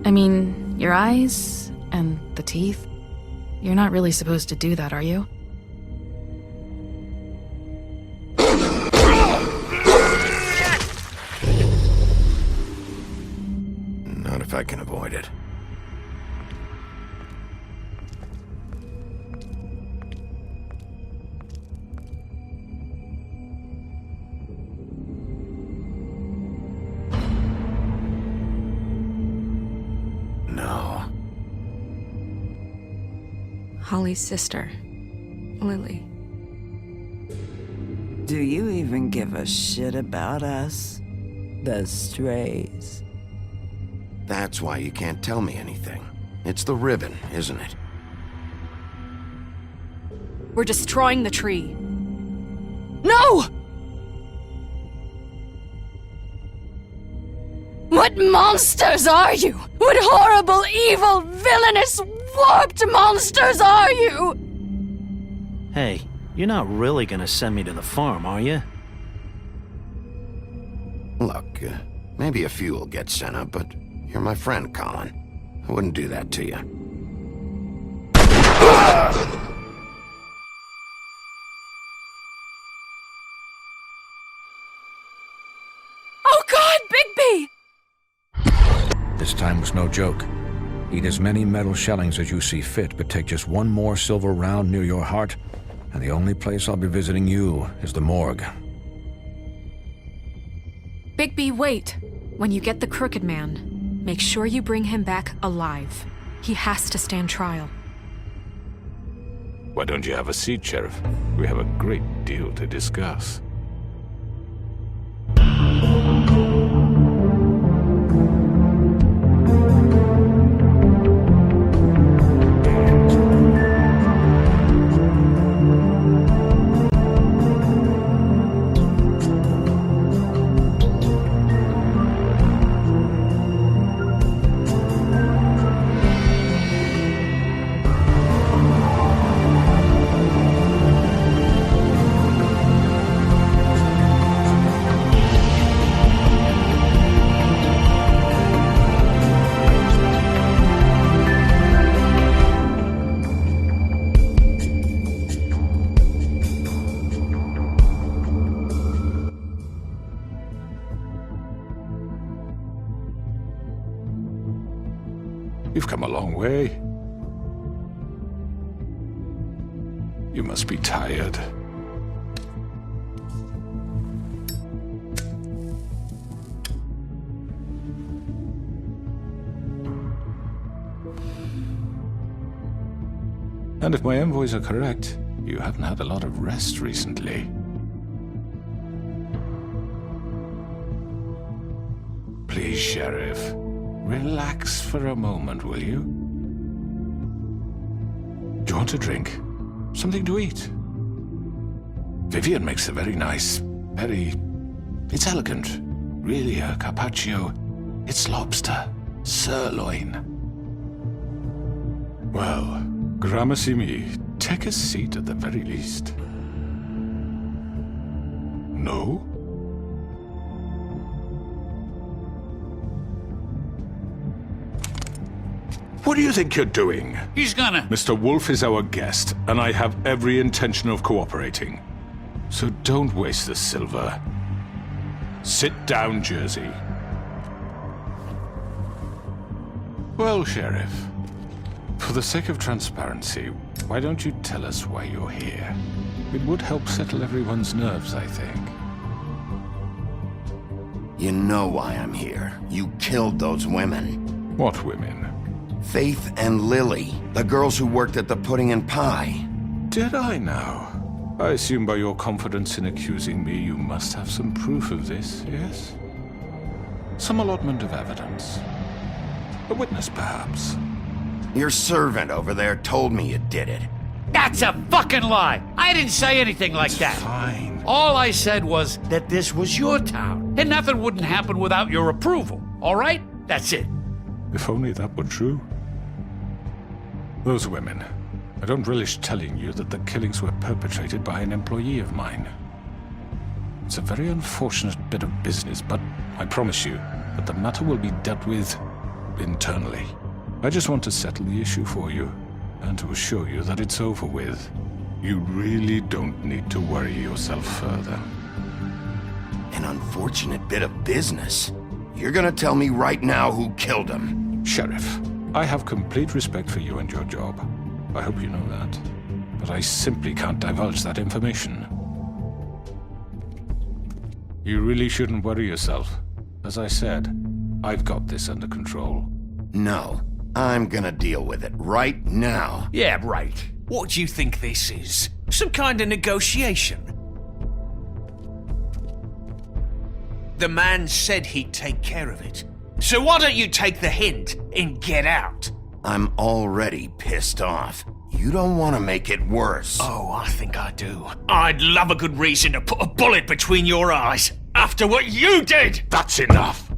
I mean, your eyes and the teeth. You're not really supposed to do that, are you? Not if I can avoid it. No. Holly's sister, Lily. Do you even give a shit about us? The strays. That's why you can't tell me anything. It's the ribbon, isn't it? We're destroying the tree. No! What monsters are you? What horrible, evil, villainous, warped monsters are you? Hey, you're not really gonna send me to the farm, are you? Look, maybe a few will get sent up, but you're my friend, Colin. I wouldn't do that to you. Oh God, Bigby! This time was no joke. Eat as many metal shellings as you see fit, but take just one more silver round near your heart, and the only place I'll be visiting you is the morgue. Bigby, wait. When you get the Crooked Man, make sure you bring him back alive. He has to stand trial. Why don't you have a seat, Sheriff? We have a great deal to discuss. You've come a long way. You must be tired. And if my envoys are correct, you haven't had a lot of rest recently. Please, Sheriff. Relax for a moment, will you? Do you want a drink? Something to eat? Vivian makes a very nice, it's elegant. Really a carpaccio. It's lobster. Sirloin. Well, gramercy me. Take a seat at the very least. No? What do you think you're doing? He's gonna... Mr. Wolf is our guest, and I have every intention of cooperating. So don't waste the silver. Sit down, Jersey. Well, Sheriff, for the sake of transparency, why don't you tell us why you're here? It would help settle everyone's nerves, I think. You know why I'm here. You killed those women. What women? Faith and Lily, the girls who worked at the Pudding and Pie. Did I now? I assume by your confidence in accusing me, you must have some proof of this, yes? Some allotment of evidence. A witness, perhaps. Your servant over there told me you did it. That's a fucking lie! I didn't say anything like that. Fine. All I said was that this was your town, and nothing wouldn't happen without your approval, all right? That's it. If only that were true. Those women. I don't relish telling you that the killings were perpetrated by an employee of mine. It's a very unfortunate bit of business, but I promise you that the matter will be dealt with internally. I just want to settle the issue for you, and to assure you that it's over with. You really don't need to worry yourself further. An unfortunate bit of business. You're gonna tell me right now who killed him. Sheriff, I have complete respect for you and your job. I hope you know that. But I simply can't divulge that information. You really shouldn't worry yourself. As I said, I've got this under control. No, I'm gonna deal with it right now. Yeah, right. What do you think this is? Some kind of negotiation? The man said he'd take care of it. So why don't you take the hint and get out? I'm already pissed off. You don't want to make it worse. Oh, I think I do. I'd love a good reason to put a bullet between your eyes after what you did! That's enough!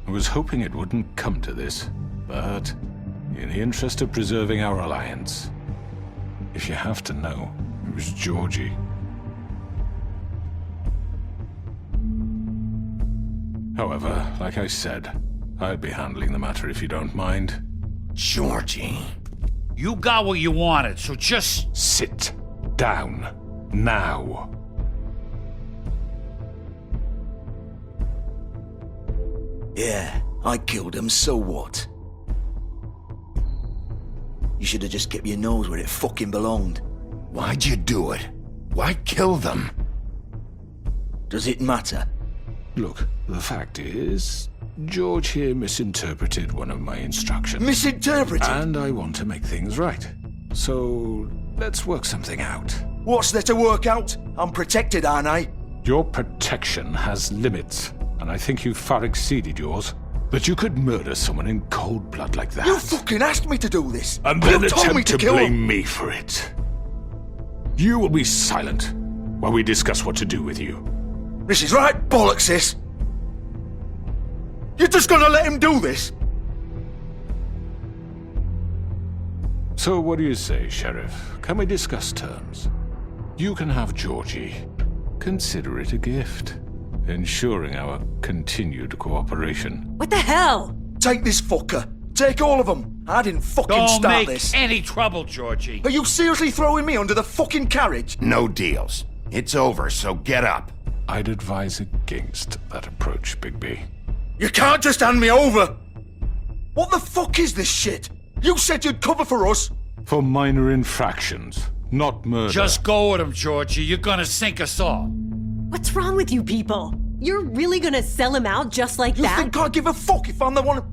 I was hoping it wouldn't come to this, but in the interest of preserving our alliance, if you have to know, it was Georgie. However, like I said, I'd be handling the matter if you don't mind. Georgie. You got what you wanted, so just... Sit down. Now. Yeah, I killed him, so what? You should have just kept your nose where it fucking belonged. Why'd you do it? Why kill them? Does it matter? Look, the fact is, George here misinterpreted one of my instructions. Misinterpreted? And I want to make things right. So, let's work something out. What's there to work out? I'm protected, aren't I? Your protection has limits, and I think you've far exceeded yours. That you could murder someone in cold blood like that. You fucking asked me to do this! And then you told me attempt to kill blame him. me for it. You will be silent while we discuss what to do with you. This is right bollocks, sis. You're just gonna let him do this? So what do you say, Sheriff? Can we discuss terms? You can have Georgie. Consider it a gift, ensuring our continued cooperation. What the hell? Take this fucker. Take all of them. I didn't fucking Don't start make this. any trouble, Georgie. Are you seriously throwing me under the fucking carriage? No deals. It's over, so get up. I'd advise against that approach, Bigby. You can't just hand me over! What the fuck is this shit? You said you'd cover for us! For minor infractions, not murder. Just go with him, Georgie. You're gonna sink us all. What's wrong with you people? You're really gonna sell him out just like You that? think I give a fuck if I'm the one...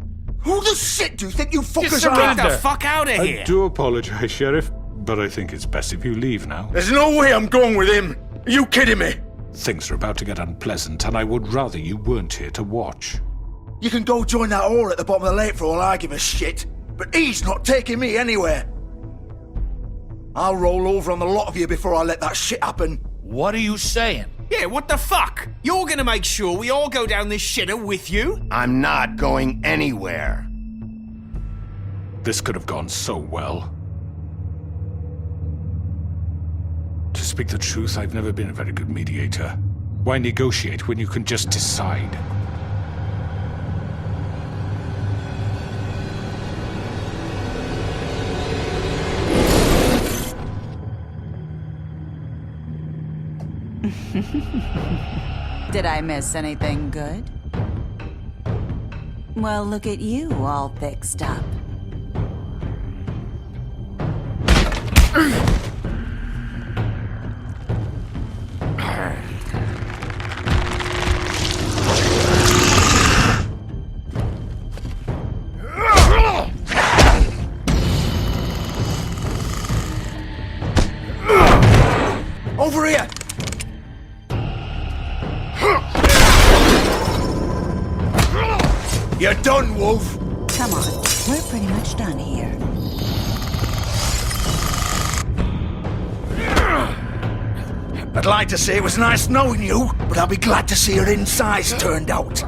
Who the shit do you think you fuckers are? surrender. Get the fuck out of here! I do apologize, Sheriff, but I think it's best if you leave now. There's no way I'm going with him! Are you kidding me? Things are about to get unpleasant, and I would rather you weren't here to watch. You can go join that whore at the bottom of the lake for all I give a shit, but he's not taking me anywhere. I'll roll over on the lot of you before I let that shit happen. What are you saying? Yeah, what the fuck? You're gonna make sure we all go down this shitter with you? I'm not going anywhere. This could have gone so well. To speak the truth, I've never been a very good mediator. Why negotiate when you can just decide? Did I miss anything good? Well, look at you, all fixed up. Over here! You're done, Wolf! Come on, we're pretty much done here. I'd like to say it was nice knowing you, but I'll be glad to see your insides turned out.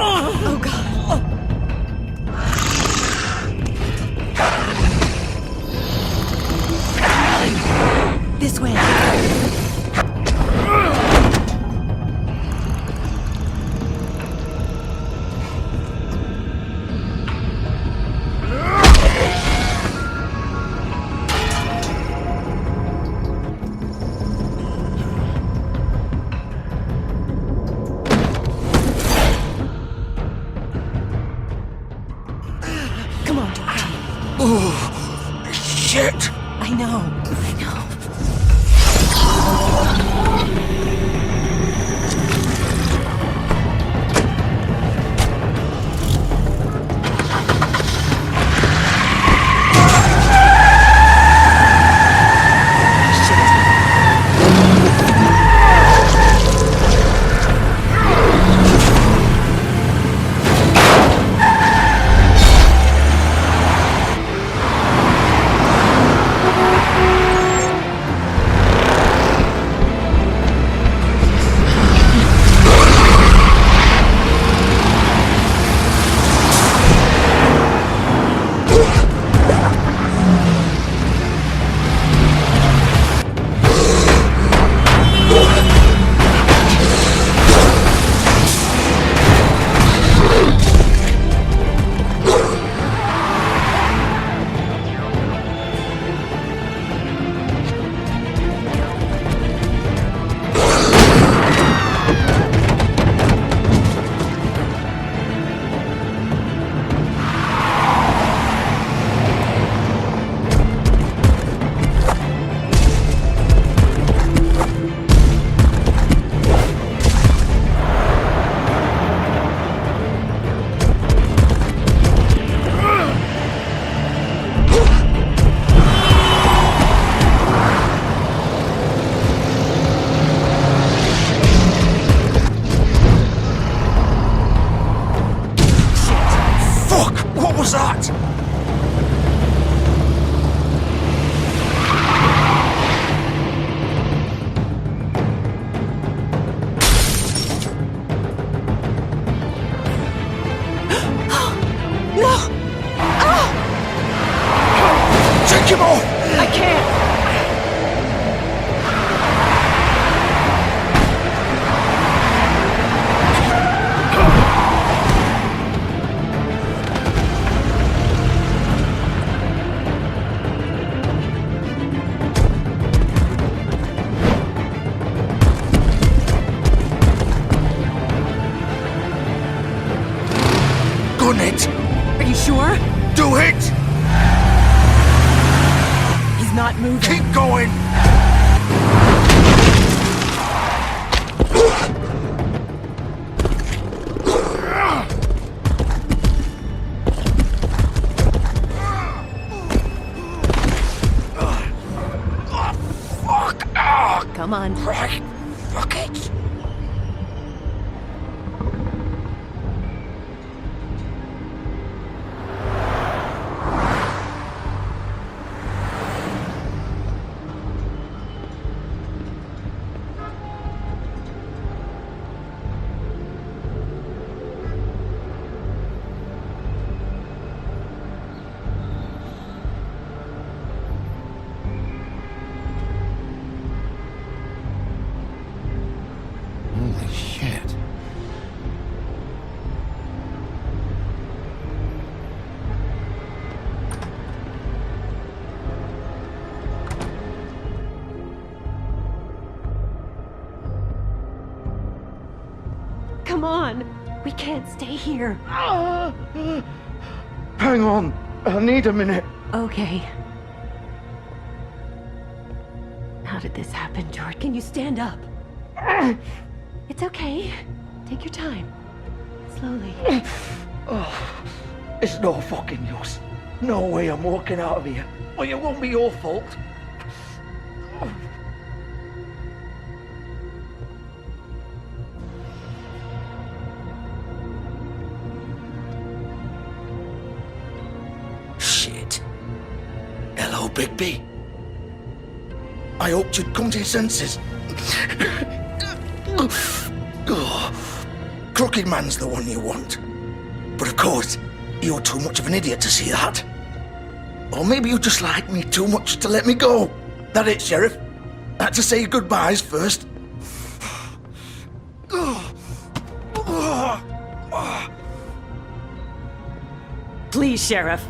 Oh god. This way. Come on, George. Oh, shit! I know. What was that? No! Oh! Take him off! I can't! Gun it! Are you sure? Do it! He's not moving. Keep going! Come on. Right. Fuck it. Holy shit. Come on. We can't stay here. Hang on. I need a minute. Okay. How did this happen, George? Can you stand up? It's okay. Take your time. Slowly. Oh, it's no fucking use. No way I'm walking out of here. Well, it won't be your fault. Shit. Hello, Bigby. I hoped you'd come to your senses. Crooked Man's the one you want. But of course, you're too much of an idiot to see that. Or maybe you just like me too much to let me go. That it, Sheriff? Had to say goodbyes first. Please, Sheriff.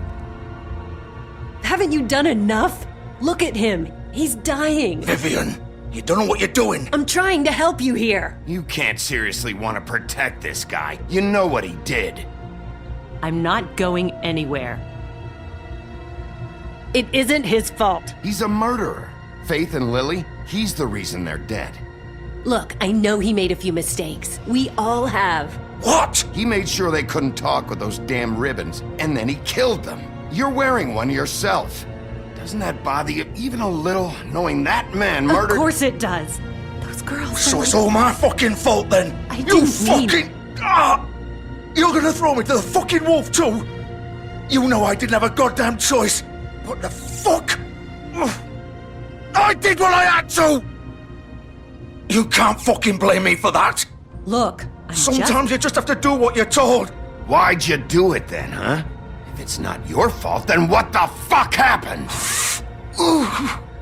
Haven't you done enough? Look at him. He's dying. Vivian, you don't know what you're doing. I'm trying to help you here. You can't seriously want to protect this guy. You know what he did. I'm not going anywhere. It isn't his fault. He's a murderer. Faith and Lily, he's the reason they're dead. Look, I know he made a few mistakes. We all have. What? He made sure they couldn't talk with those damn ribbons, and then he killed them. You're wearing one yourself. Doesn't that bother you even a little, knowing that man murdered— Of course it does. Those girls— So it's all my fucking fault then? I You didn't mean— fucking— You're gonna throw me to the fucking wolf too? You know I didn't have a goddamn choice. What the fuck? I did what I had to! You can't fucking blame me for that. Look, Sometimes you just have to do what you're told. Why'd you do it then, huh? If it's not your fault, then what the fuck happened?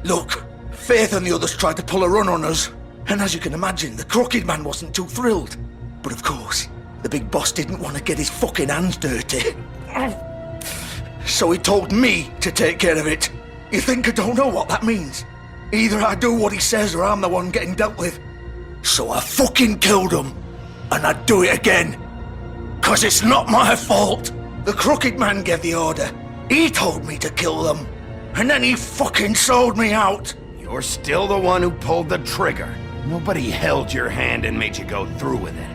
Look, Faith and the others tried to pull a run on us. And as you can imagine, the Crooked Man wasn't too thrilled. But of course, the big boss didn't want to get his fucking hands dirty. So he told me to take care of it. You think I don't know what that means? Either I do what he says or I'm the one getting dealt with. So I fucking killed him. And I'd do it again. 'Cause it's not my fault. The Crooked Man gave the order. He told me to kill them. And then he fucking sold me out. You're still the one who pulled the trigger. Nobody held your hand and made you go through with it.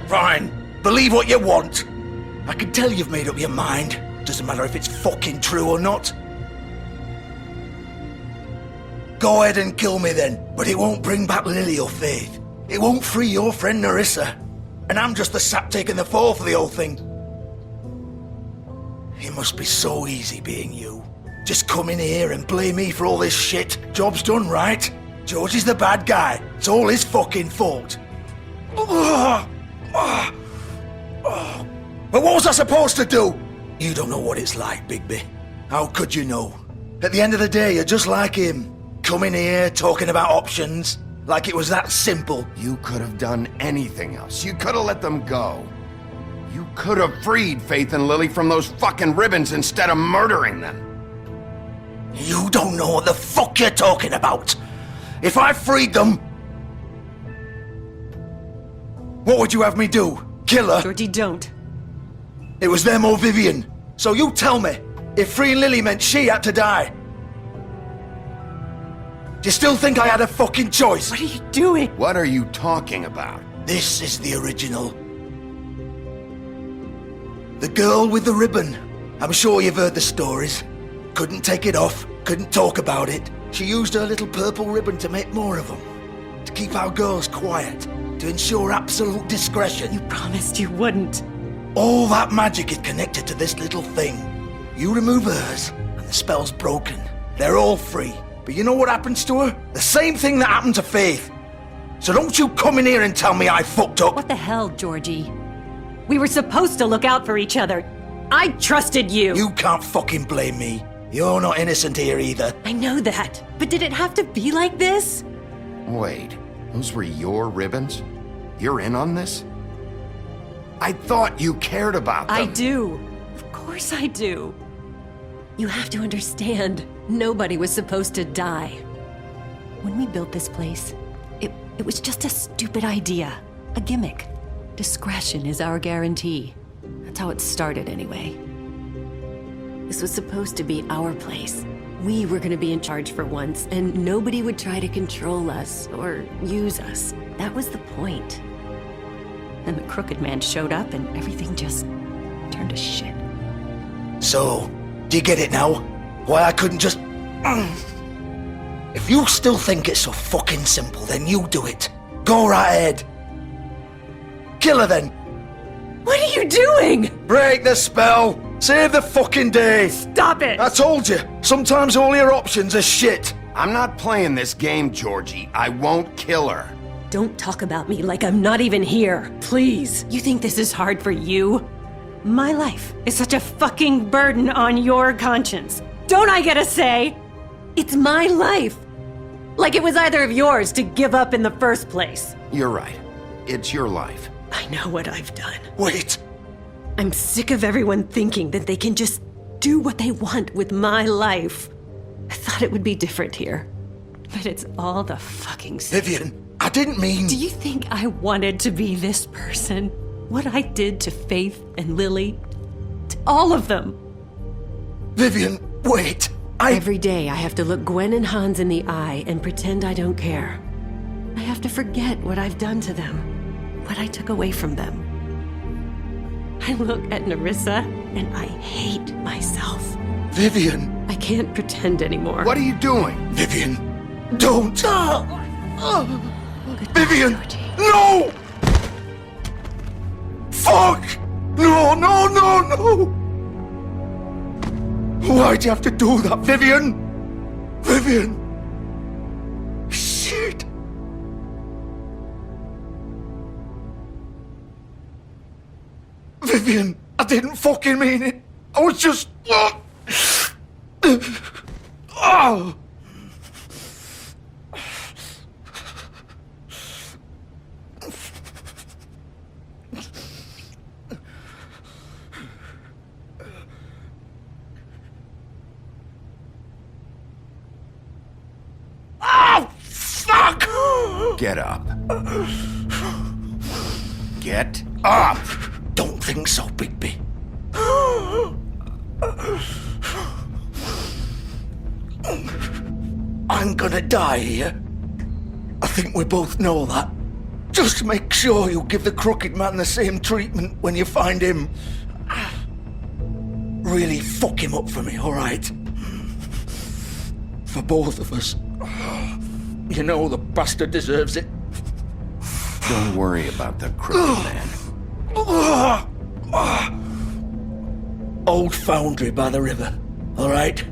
Fine. Believe what you want. I can tell you've made up your mind. Doesn't matter if it's fucking true or not. Go ahead and kill me then, but it won't bring back Lily or Faith. It won't free your friend Nerissa. And I'm just the sap taking the fall for the whole thing. It must be so easy being you. Just come in here and blame me for all this shit. Job's done, right? George is the bad guy. It's all his fucking fault. But what was I supposed to do? You don't know what it's like, Bigby. How could you know? At the end of the day, you're just like him. Coming here, talking about options, like it was that simple. You could have done anything else. You could have let them go. You could have freed Faith and Lily from those fucking ribbons instead of murdering them. You don't know what the fuck you're talking about. If I freed them, what would you have me do? Kill her? Georgie, don't. It was them or Vivian. So you tell me, if freeing Lily meant she had to die, do you still think I had a fucking choice? What are you doing? What are you talking about? This is the original. The girl with the ribbon. I'm sure you've heard the stories. Couldn't take it off, couldn't talk about it. She used her little purple ribbon to make more of them. To keep our girls quiet. To ensure absolute discretion. You promised you wouldn't. All that magic is connected to this little thing. You remove hers, and the spell's broken. They're all free. But you know what happens to her? The same thing that happened to Faith. So don't you come in here and tell me I fucked up. What the hell, Georgie? We were supposed to look out for each other. I trusted you. You can't fucking blame me. You're not innocent here either. I know that. But did it have to be like this? Wait, those were your ribbons? You're in on this? I thought you cared about them. I do. Of course I do. You have to understand, nobody was supposed to die. When we built this place, it was just a stupid idea. A gimmick. Discretion is our guarantee. That's how it started anyway. This was supposed to be our place. We were gonna be in charge for once, and nobody would try to control us or use us. That was the point. Then the Crooked Man showed up and everything just turned to shit. So, do you get it now? Why I couldn't just... If you still think it's so fucking simple, then you do it. Go right ahead. Kill her then. What are you doing? Break the spell. Save the fucking day. Stop it. I told you, sometimes all your options are shit. I'm not playing this game, Georgie. I won't kill her. Don't talk about me like I'm not even here, please. You think this is hard for you? My life is such a fucking burden on your conscience. Don't I get a say? It's my life. Like it was either of yours to give up in the first place. You're right. It's your life. I know what I've done. Wait. I'm sick of everyone thinking that they can just do what they want with my life. I thought it would be different here. But it's all the fucking same. Vivian, I didn't mean... Do you think I wanted to be this person? What I did to Faith and Lily? To all of them? Vivian, wait. Every day I have to look Gwen and Hans in the eye and pretend I don't care. I have to forget what I've done to them, what I took away from them. I look at Nerissa and I hate myself. Vivian. I can't pretend anymore. What are you doing? Vivian, don't. Vivian, no! Fuck! No, no, no, no! Why'd you have to do that, Vivian? Vivian! Shit! Vivian, I didn't fucking mean it. I was just... Oh! Oh, fuck! Get up. Get up! Don't think so, Bigby. I'm gonna die here. I think we both know that. Just make sure you give the crooked man the same treatment when you find him. Really fuck him up for me, alright? For both of us. You know the bastard deserves it. Don't worry about the crooked man. Old foundry by the river, alright?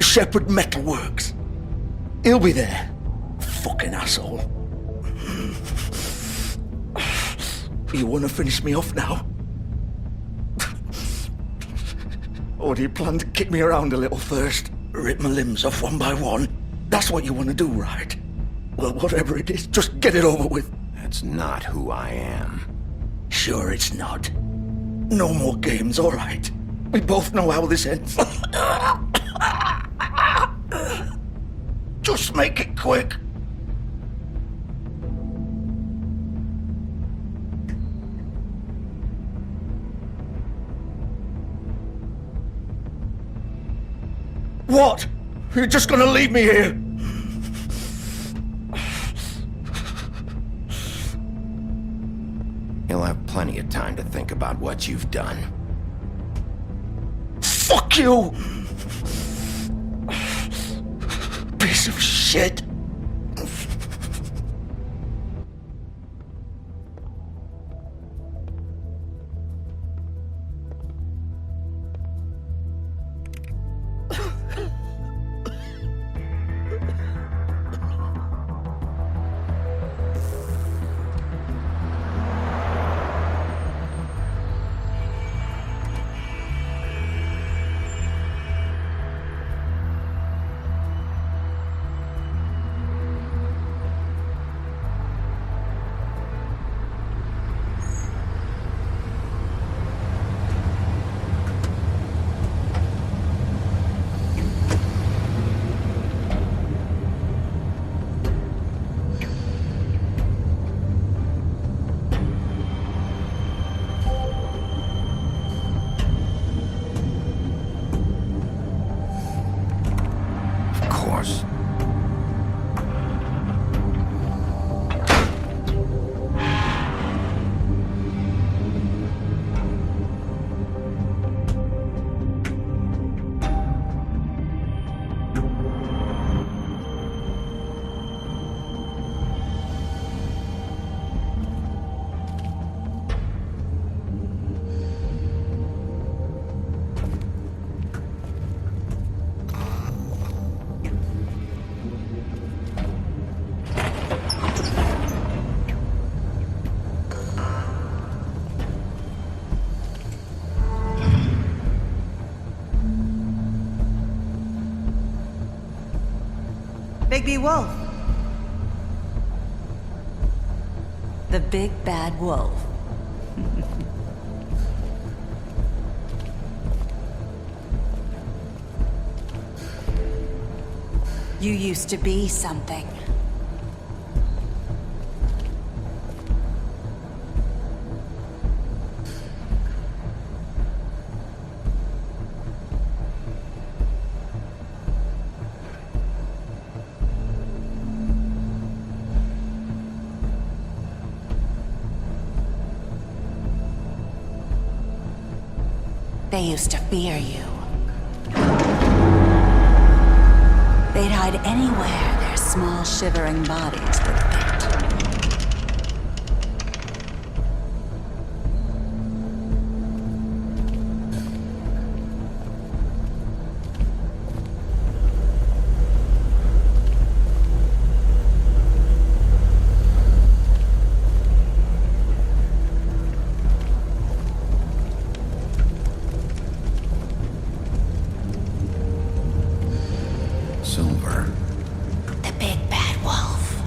Shepherd Metalworks. He'll be there. Fucking asshole. You wanna finish me off now? Or do you plan to kick me around a little first? Rip my limbs off one by one? That's what you wanna do, right? Well, whatever it is, just get it over with. That's not who I am. Sure it's not. No more games, alright? We both know how this ends. Just make it quick. What? You're just gonna leave me here? You'll have plenty of time to think about what you've done. Fuck you! Piece of shit. Bigby Wolf, The big bad wolf. You used to be something. They used to fear you. They'd hide anywhere their small, shivering bodies would fit. Silver. The big bad wolf.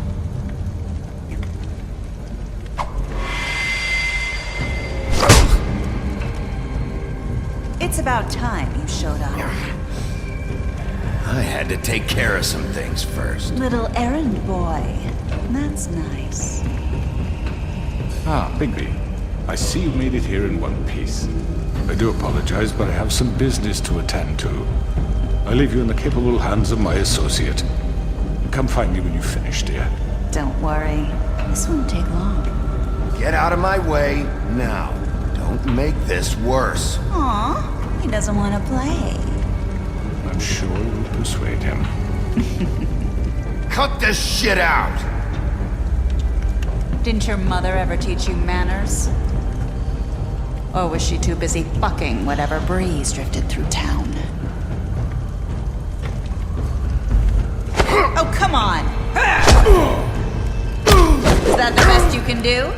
It's about time you showed up. I had to take care of some things first. Little errand boy. That's nice. Ah, Bigby. I see you made it here in one piece. I do apologize, but I have some business to attend to. I leave you in the capable hands of my associate. Come find me when you finish, dear. Don't worry. This won't take long. Get out of my way now. Don't make this worse. Aw, he doesn't want to play. I'm sure you'll persuade him. Cut this shit out! Didn't your mother ever teach you manners? Or was she too busy fucking whatever breeze drifted through town? Oh, come on! Is that the best you can do?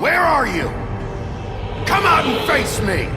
Where are you? Come out and face me!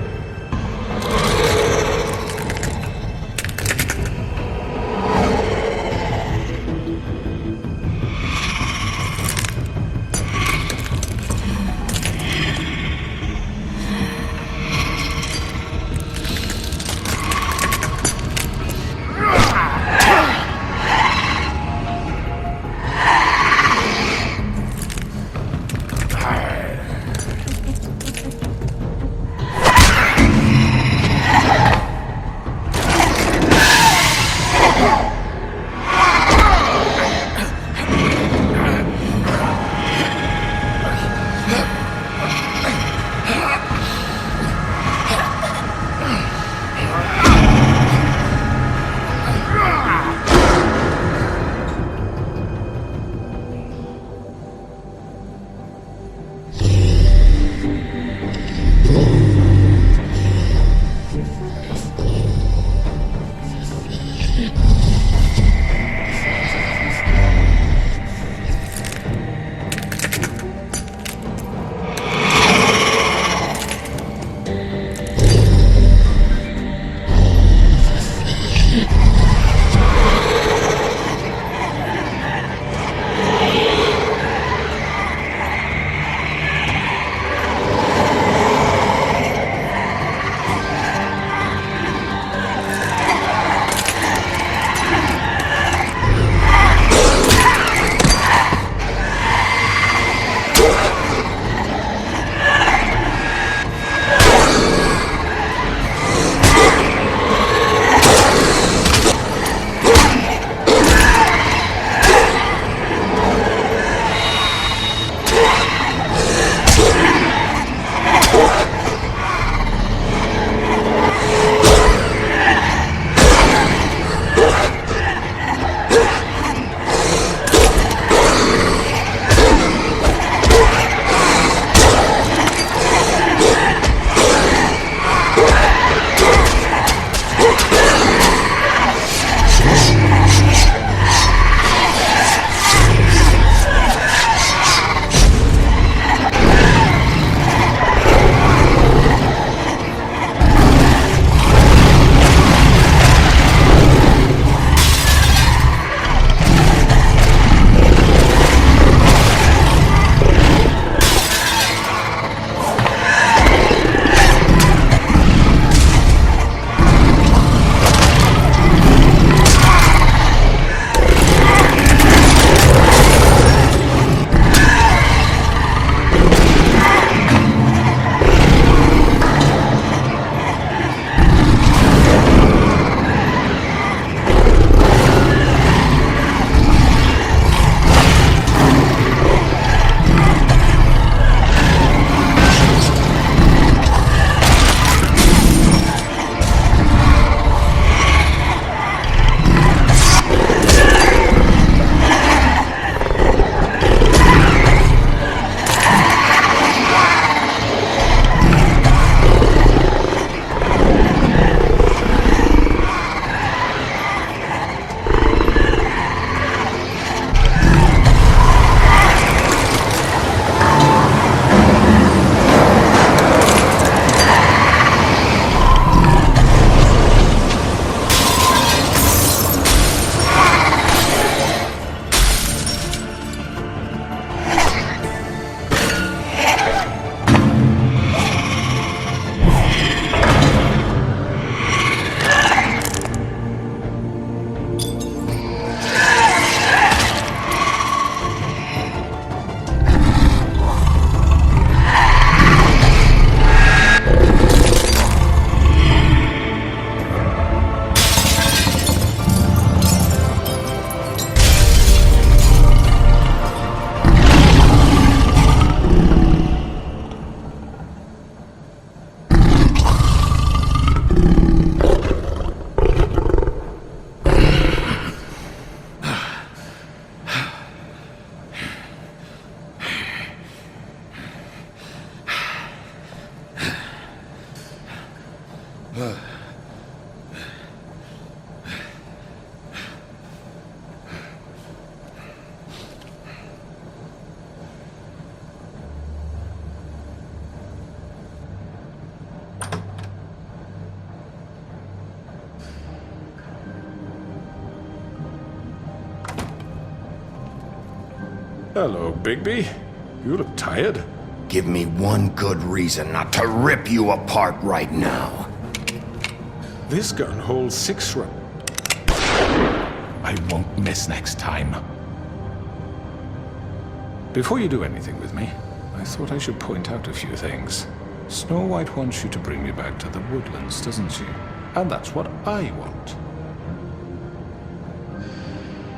Hello, Bigby. You look tired. Give me one good reason not to rip you apart right now. This gun holds 6 rounds. I won't miss next time. Before you do anything with me, I thought I should point out a few things. Snow White wants you to bring me back to the woodlands, doesn't she? And that's what I want.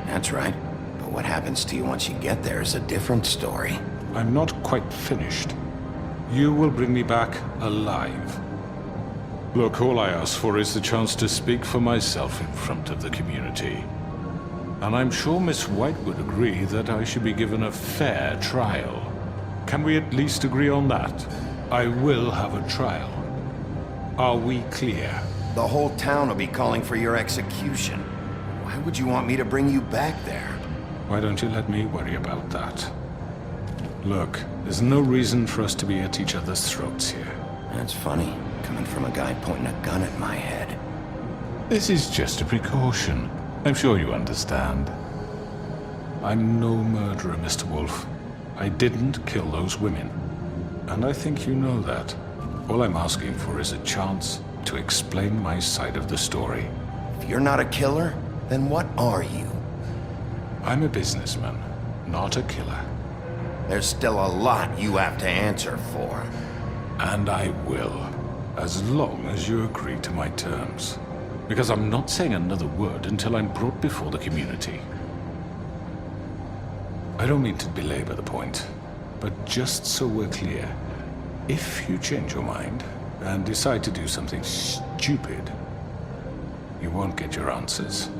That's right. But what happens to you once you get there is a different story. I'm not quite finished. You will bring me back alive. Look, all I ask for is the chance to speak for myself in front of the community. And I'm sure Miss White would agree that I should be given a fair trial. Can we at least agree on that? I will have a trial. Are we clear? The whole town will be calling for your execution. Why would you want me to bring you back there? Why don't you let me worry about that? Look, there's no reason for us to be at each other's throats here. That's funny, coming from a guy pointing a gun at my head. This is just a precaution. I'm sure you understand. I'm no murderer, Mr. Wolf. I didn't kill those women. And I think you know that. All I'm asking for is a chance to explain my side of the story. If you're not a killer, then what are you? I'm a businessman, not a killer. There's still a lot you have to answer for. And I will, as long as you agree to my terms. Because I'm not saying another word until I'm brought before the community. I don't mean to belabor the point, but just so we're clear, if you change your mind and decide to do something stupid, you won't get your answers.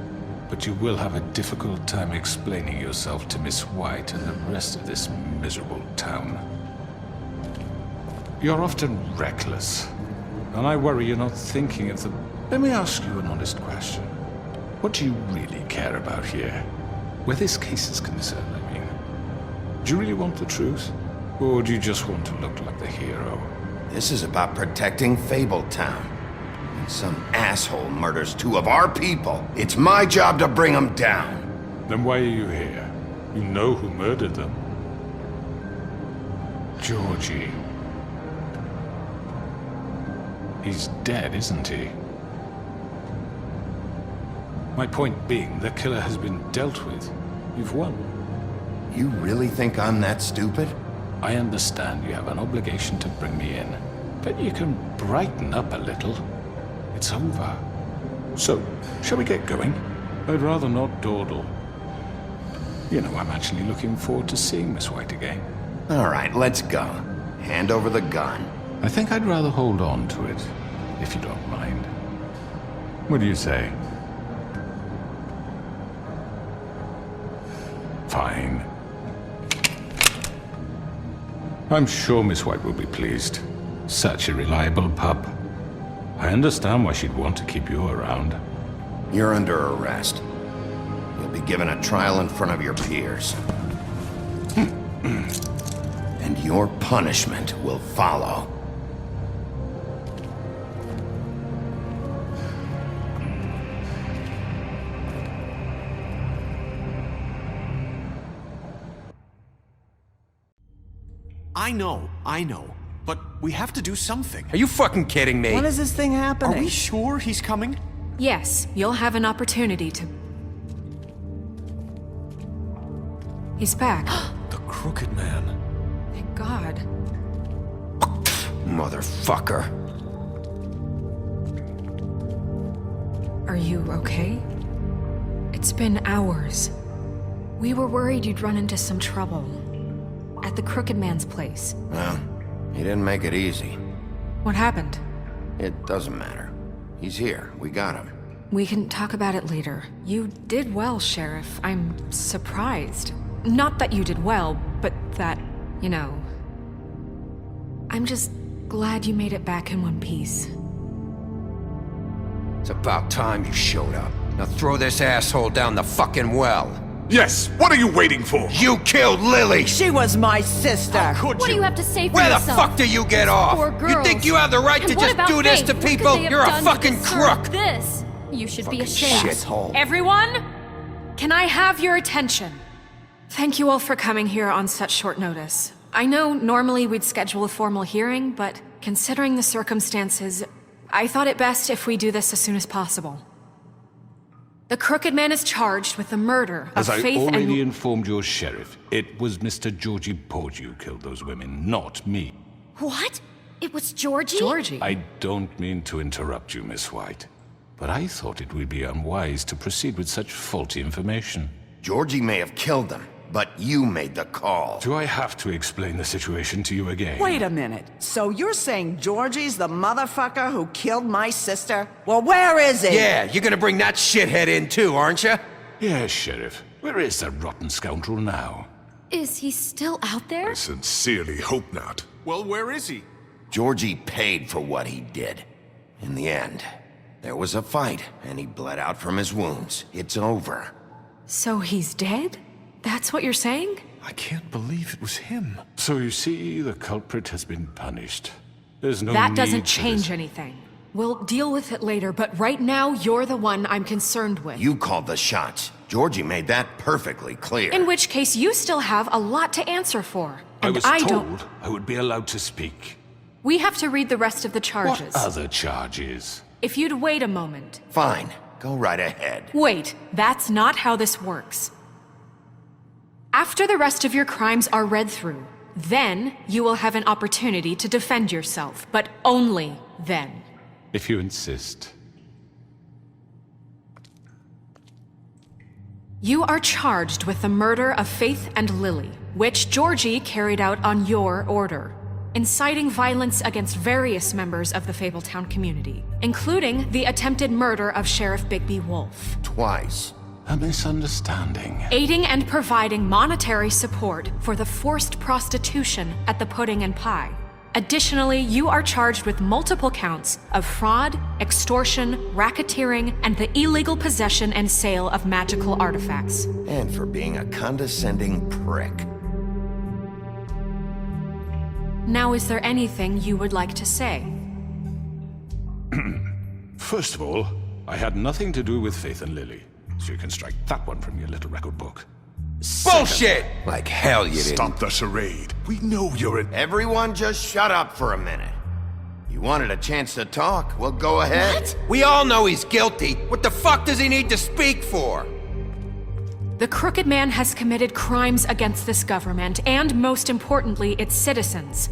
But you will have a difficult time explaining yourself to Miss White and the rest of this miserable town. You're often reckless, and I worry you're not thinking of the... Let me ask you an honest question. What do you really care about here? Where this case is concerned, I mean. Do you really want the truth? Or do you just want to look like the hero? This is about protecting Fabletown. When some asshole murders 2 of our people, it's my job to bring them down. Then why are you here? You know who murdered them. Georgie. He's dead, isn't he? My point being, the killer has been dealt with. You've won. You really think I'm that stupid? I understand you have an obligation to bring me in, but you can brighten up a little. It's over. So, shall we get going? I'd rather not dawdle. You know, I'm actually looking forward to seeing Miss White again. All right, let's go. Hand over the gun. I think I'd rather hold on to it, if you don't mind. What do you say? Fine. I'm sure Miss White will be pleased. Such a reliable pup. I understand why she'd want to keep you around. You're under arrest. You'll be given a trial in front of your peers. And your punishment will follow. I know. But we have to do something. Are you fucking kidding me? When is this thing happening? Are we sure he's coming? Yes, you'll have an opportunity to... He's back. The Crooked Man. Thank God. Motherfucker. Are you okay? It's been hours. We were worried you'd run into some trouble. At the Crooked Man's place. Well, he didn't make it easy. What happened? It doesn't matter. He's here. We got him. We can talk about it later. You did well, Sheriff. I'm surprised. Not that you did well, but that, you know... I'm just glad you made it back in one piece. It's about time you showed up. Now throw this asshole down the fucking well. Yes, what are you waiting for? You killed Lily! She was my sister. What do you have to say for Where the yourself? fuck do you get off? Poor You girls. think you have the right And to what just about do this Faith? to What could people? they have You're a done to fucking deserve crook! This. You should be ashamed. Shithole. Everyone, can I have your attention? Thank you all for coming here on such short notice. I know normally we'd schedule a formal hearing, but considering the circumstances, I thought it best if we do this as soon as possible. The Crooked Man is charged with the murder of As I Faith already and... informed your sheriff, it was Mr. Georgie Porgy who killed those women, not me. What? It was Georgie? Georgie? I don't mean to interrupt you, Miss White, but I thought it would be unwise to proceed with such faulty information. Georgie may have killed them, but you made the call. Do I have to explain the situation to you again? Wait a minute. So you're saying Georgie's the motherfucker who killed my sister? Well, where is he? Yeah, you're gonna bring that shithead in too, aren't you? Yes, Sheriff. Where is that rotten scoundrel now? Is he still out there? I sincerely hope not. Well, where is he? Georgie paid for what he did. In the end, there was a fight, and he bled out from his wounds. It's over. So he's dead? That's what you're saying? I can't believe it was him. So you see, the culprit has been punished. There's no That need doesn't for change this. anything. We'll deal with it later, but right now, you're the one I'm concerned with. You called the shots. Georgie made that perfectly clear. In which case, you still have a lot to answer for. And I was don't. told I would be allowed to speak. We have to read the rest of the charges. What other charges? If you'd wait a moment. Fine. Go right ahead. Wait, that's not how this works. After the rest of your crimes are read through, then you will have an opportunity to defend yourself, but only then. If you insist. You are charged with the murder of Faith and Lily, which Georgie carried out on your order, inciting violence against various members of the Fabletown community, including the attempted murder of Sheriff Bigby Wolf. Twice. A misunderstanding. Aiding and providing monetary support for the forced prostitution at the Pudding and Pie. Additionally, you are charged with multiple counts of fraud, extortion, racketeering, and the illegal possession and sale of magical artifacts. And for being a condescending prick. Now, is there anything you would like to say? First of all, I had nothing to do with Faith and Lily, so you can strike that one from your little record book. Bullshit! Like hell you didn't. Stop the charade. We know you're an... Everyone just shut up for a minute. You wanted a chance to talk? Well, go ahead. What? We all know he's guilty. What the fuck does he need to speak for? The Crooked Man has committed crimes against this government and, most importantly, its citizens.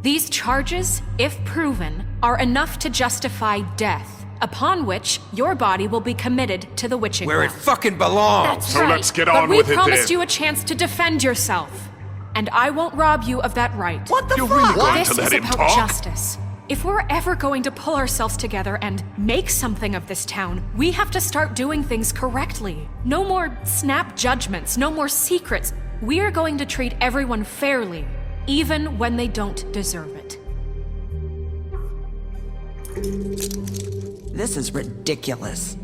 These charges, if proven, are enough to justify death, upon which your body will be committed to the witching Where it well. fucking belongs. That's So right. let's get but on we with it promised then. you a chance to defend yourself, and I won't rob you of that right. What the You're fuck? really going This to let is him about talk? justice. If we're ever going to pull ourselves together and make something of this town, we have to start doing things correctly. No more snap judgments, no more secrets. We are going to treat everyone fairly, even when they don't deserve it. This is ridiculous.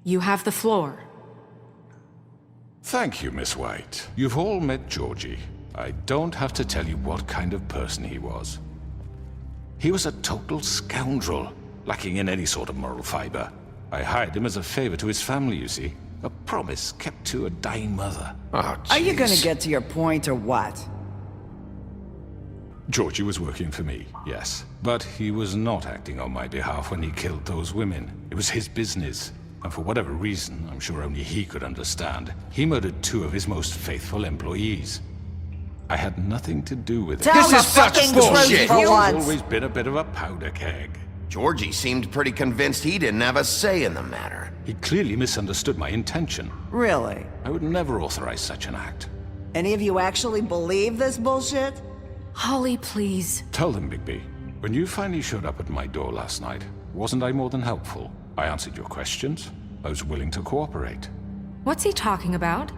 You have the floor. Thank you, Miss White. You've all met Georgie. I don't have to tell you what kind of person he was. He was a total scoundrel, lacking in any sort of moral fiber. I hired him as a favor to his family, you see. A promise kept to a dying mother. Oh, Are you gonna jeez. get to your point or what? Georgie was working for me, yes. But he was not acting on my behalf when he killed those women. It was his business. And for whatever reason, I'm sure only he could understand, he murdered 2 of his most faithful employees. I had nothing to do with it. Tell This the is such fucking bullshit. truth for He's once. always been a bit of a powder keg. Georgie seemed pretty convinced he didn't have a say in the matter. He clearly misunderstood my intention. Really? I would never authorize such an act. Any of you actually believe this bullshit? Holly, please. Tell them, Bigby. When you finally showed up at my door last night, wasn't I more than helpful? I answered your questions. I was willing to cooperate. What's he talking about?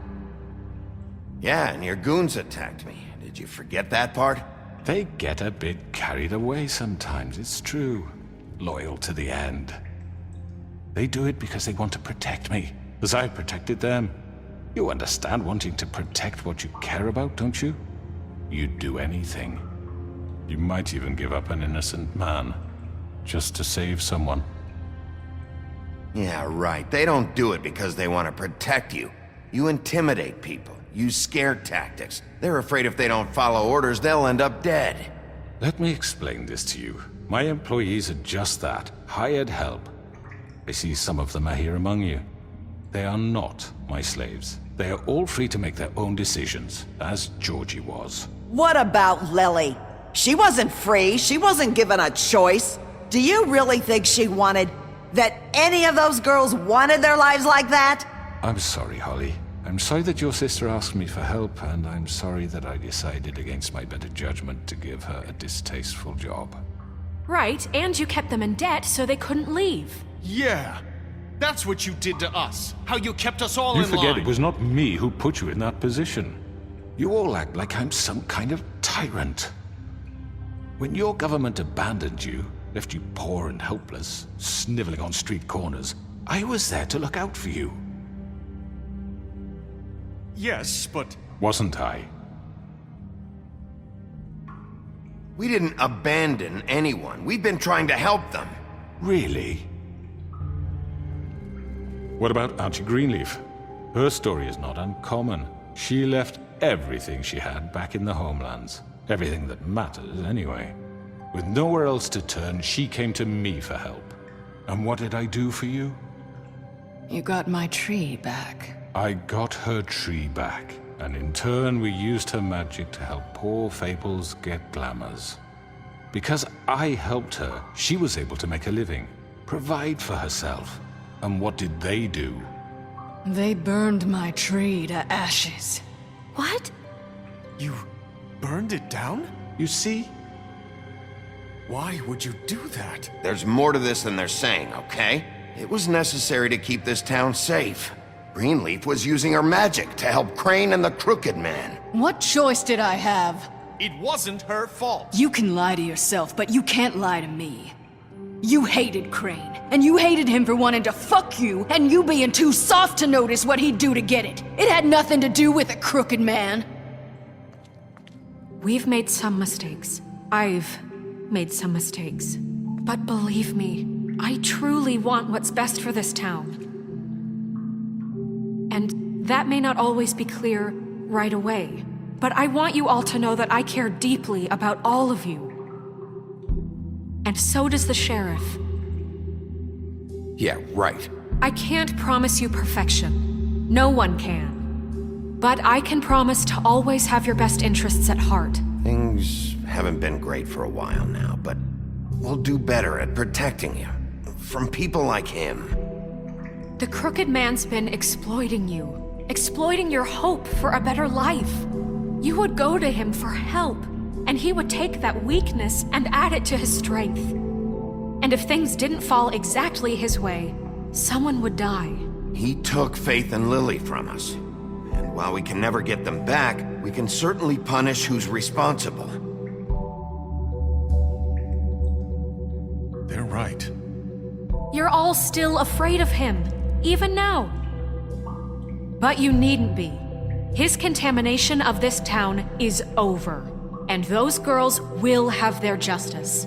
Yeah, and your goons attacked me. Did you forget that part? They get a bit carried away sometimes, it's true. Loyal to the end. They do it because they want to protect me, as I protected them. You understand wanting to protect what you care about, don't you? You'd do anything. You might even give up an innocent man, just to save someone. Yeah, right. They don't do it because they want to protect you. You intimidate people, use scare tactics. They're afraid if they don't follow orders, they'll end up dead. Let me explain this to you. My employees are just that, hired help. I see some of them are here among you. They are not my slaves. They are all free to make their own decisions, as Georgie was. What about Lily? She wasn't free. She wasn't given a choice. Do you really think she wanted... that any of those girls wanted their lives like that? I'm sorry, Holly. I'm sorry that your sister asked me for help, and I'm sorry that I decided against my better judgment to give her a distasteful job. Right, and you kept them in debt so they couldn't leave. Yeah. That's what you did to us. How you kept us all You in line. forget it was not me who put you in that position. You all act like I'm some kind of tyrant. When your government abandoned you, left you poor and helpless, sniveling on street corners, I was there to look out for you. Yes, but... Wasn't I? We didn't abandon anyone. We've been trying to help them. Really? What about Auntie Greenleaf? Her story is not uncommon. She left everything she had back in the homelands. Everything that matters, anyway. With nowhere else to turn, she came to me for help. And what did I do for you? You got my tree back. I got her tree back, and in turn we used her magic to help poor Fables get glamours. Because I helped her, she was able to make a living, provide for herself. And what did they do? They burned my tree to ashes. What? You burned it down? You see? Why would you do that? There's more to this than they're saying, okay? It was necessary to keep this town safe. Greenleaf was using her magic to help Crane and the Crooked Man. What choice did I have? It wasn't her fault. You can lie to yourself, but you can't lie to me. You hated Crane, and you hated him for wanting to fuck you, and you being too soft to notice what he'd do to get it. It had nothing to do with a Crooked Man. We've made some mistakes. I've made some mistakes. But believe me, I truly want what's best for this town. And that may not always be clear right away, but I want you all to know that I care deeply about all of you. And so does the sheriff. Yeah, right. I can't promise you perfection. No one can. But I can promise to always have your best interests at heart. Things haven't been great for a while now, but we'll do better at protecting you. From people like him. The Crooked Man's been exploiting you. Exploiting your hope for a better life. You would go to him for help, and he would take that weakness and add it to his strength. And if things didn't fall exactly his way, someone would die. He took Faith and Lily from us. And while we can never get them back, we can certainly punish who's responsible. They're right. You're all still afraid of him, even now. But you needn't be. His contamination of this town is over, and those girls will have their justice.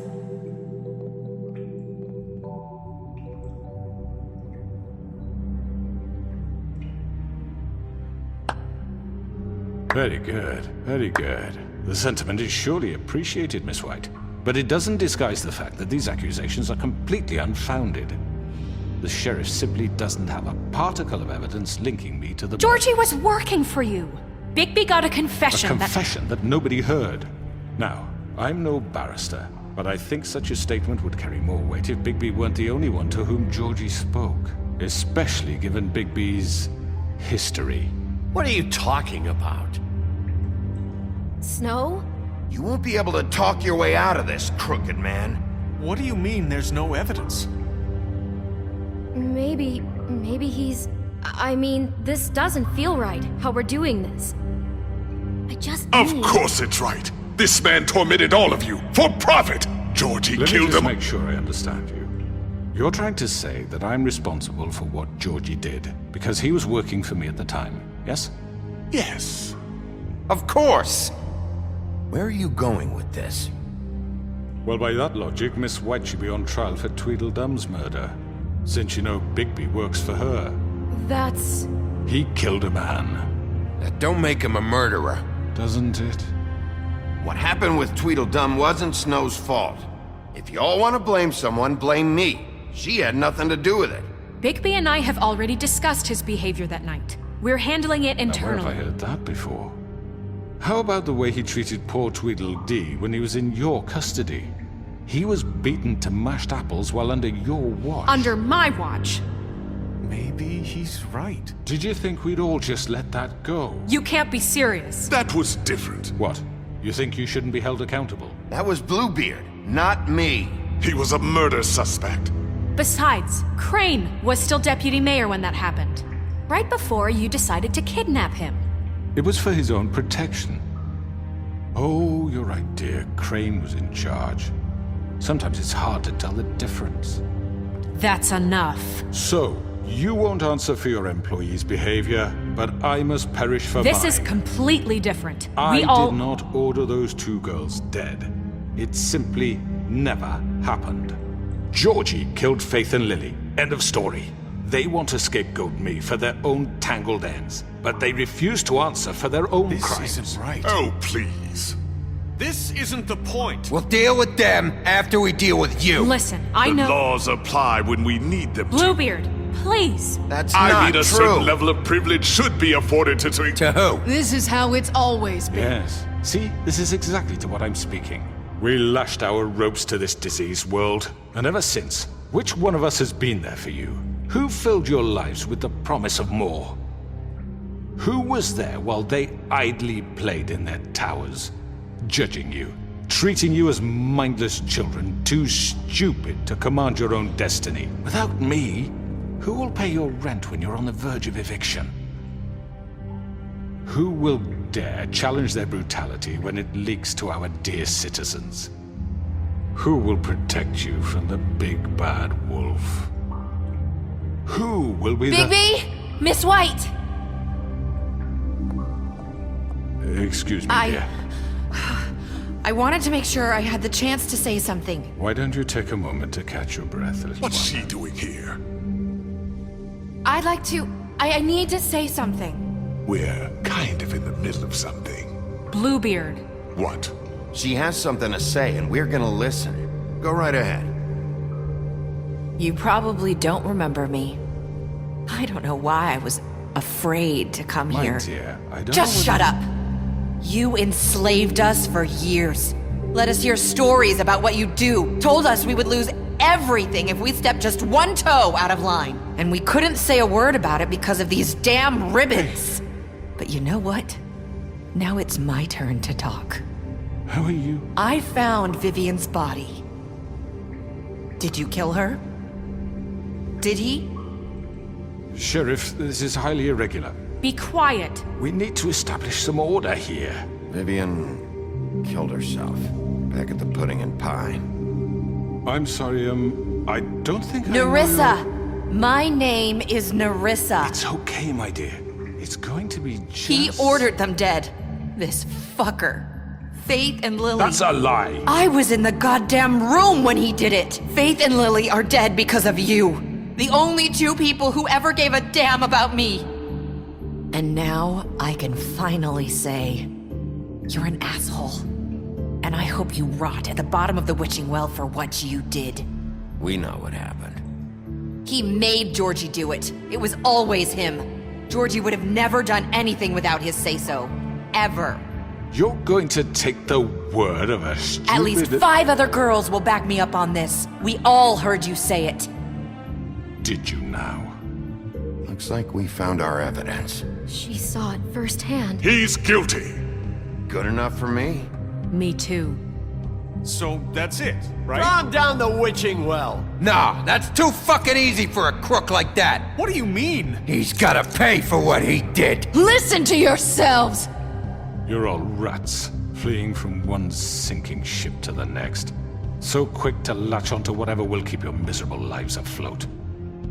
Very good, very good. The sentiment is surely appreciated, Miss White. But it doesn't disguise the fact that these accusations are completely unfounded. The sheriff simply doesn't have a particle of evidence linking me to the... Georgie was working for you. Bigby got a confession. A confession that nobody heard. Now, I'm no barrister, but I think such a statement would carry more weight if Bigby weren't the only one to whom Georgie spoke. Especially given Bigby's history. What are you talking about? Snow? You won't be able to talk your way out of this, Crooked Man. What do you mean there's no evidence? Maybe he's... I mean, this doesn't feel right, how we're doing this. I just Of need... course it's right. This man tormented all of you, for profit! Georgie killed him! Let me just make sure I understand you. You're trying to say that I'm responsible for what Georgie did, because he was working for me at the time, yes? Yes. Of course! Where are you going with this? Well, by that logic, Miss White should be on trial for Tweedledum's murder, since you know Bigby works for her. That's... He killed a man. That don't make him a murderer. Doesn't it? What happened with Tweedledum wasn't Snow's fault. If you all want to blame someone, blame me. She had nothing to do with it. Bigby and I have already discussed his behavior that night. We're handling it Now, internally. where have I heard that before? How about the way he treated poor Tweedledee when he was in your custody? He was beaten to mashed apples while under your watch. Under my watch. Maybe he's right. Did you think we'd all just let that go? You can't be serious. That was different. What? You think you shouldn't be held accountable? That was Bluebeard, not me. He was a murder suspect. Besides, Crane was still deputy mayor when that happened. Right before you decided to kidnap him. It was for his own protection. Oh, you're right, dear. Crane was in charge. Sometimes it's hard to tell the difference. That's enough. So, you won't answer for your employees' behavior, but I must perish for This mine. is completely different. I We all... did not order those two girls dead. It simply never happened. Georgie killed Faith and Lily. End of story. They want to scapegoat me for their own tangled ends, but they refuse to answer for their own crimes. This isn't right. Oh, please. This isn't the point. We'll deal with them after we deal with you. Listen, I The know... laws apply when we need them to. Bluebeard, please. That's I not mean, a true. certain level of privilege should be afforded to To who? This is how it's always been. Yes. See, this is exactly to what I'm speaking. We lashed our ropes to this diseased world, and ever since, which one of us has been there for you? Who filled your lives with the promise of more? Who was there while they idly played in their towers, judging you, treating you as mindless children, too stupid to command your own destiny? Without me, who will pay your rent when you're on the verge of eviction? Who will dare challenge their brutality when it leaks to our dear citizens? Who will protect you from the big bad wolf? Who will be Bigby! Miss White! Excuse me, dear. I wanted to make sure I had the chance to say something. Why don't you take a moment to catch your breath, little What's one? she doing here? I'd like to... I need to say something. We're kind of in the middle of something. Bluebeard. What? She has something to say, and we're gonna listen. Go right ahead. You probably don't remember me. I don't know why I was afraid to come My here. dear, I don't Just know shut what- up! You enslaved us for years. Let us hear stories about what you do. Told us we would lose everything if we stepped just one toe out of line. And we couldn't say a word about it because of these damn ribbons. But you know what? Now it's my turn to talk. How are you? I found Vivian's body. Did you kill her? Did he? Sheriff, this is highly irregular. Be quiet. We need to establish some order here. Vivian killed herself back at the Pudding and Pie. I'm sorry, I don't think I know Nerissa! My name is Nerissa. It's okay, my dear. It's going to be just... He ordered them dead. This fucker. Faith and Lily. That's a lie. I was in the goddamn room when he did it. Faith and Lily are dead because of you. The only two people who ever gave a damn about me. And now I can finally say, you're an asshole. And I hope you rot at the bottom of the witching well for what you did. We know what happened. He made Georgie do it. It was always him. Georgie would have never done anything without his say-so. Ever. You're going to take the word of a stupid... At least 5 other girls will back me up on this. We all heard you say it. Did you now? Looks like we found our evidence. She saw it firsthand. He's guilty. Good enough for me. Me too. So that's it, right? Calm down the witching well. Nah, that's too fucking easy for a crook like that. What do you mean? He's gotta pay for what he did. Listen to yourselves! You're all rats. fleeing from one sinking ship to the next. So quick to latch onto whatever will keep your miserable lives afloat.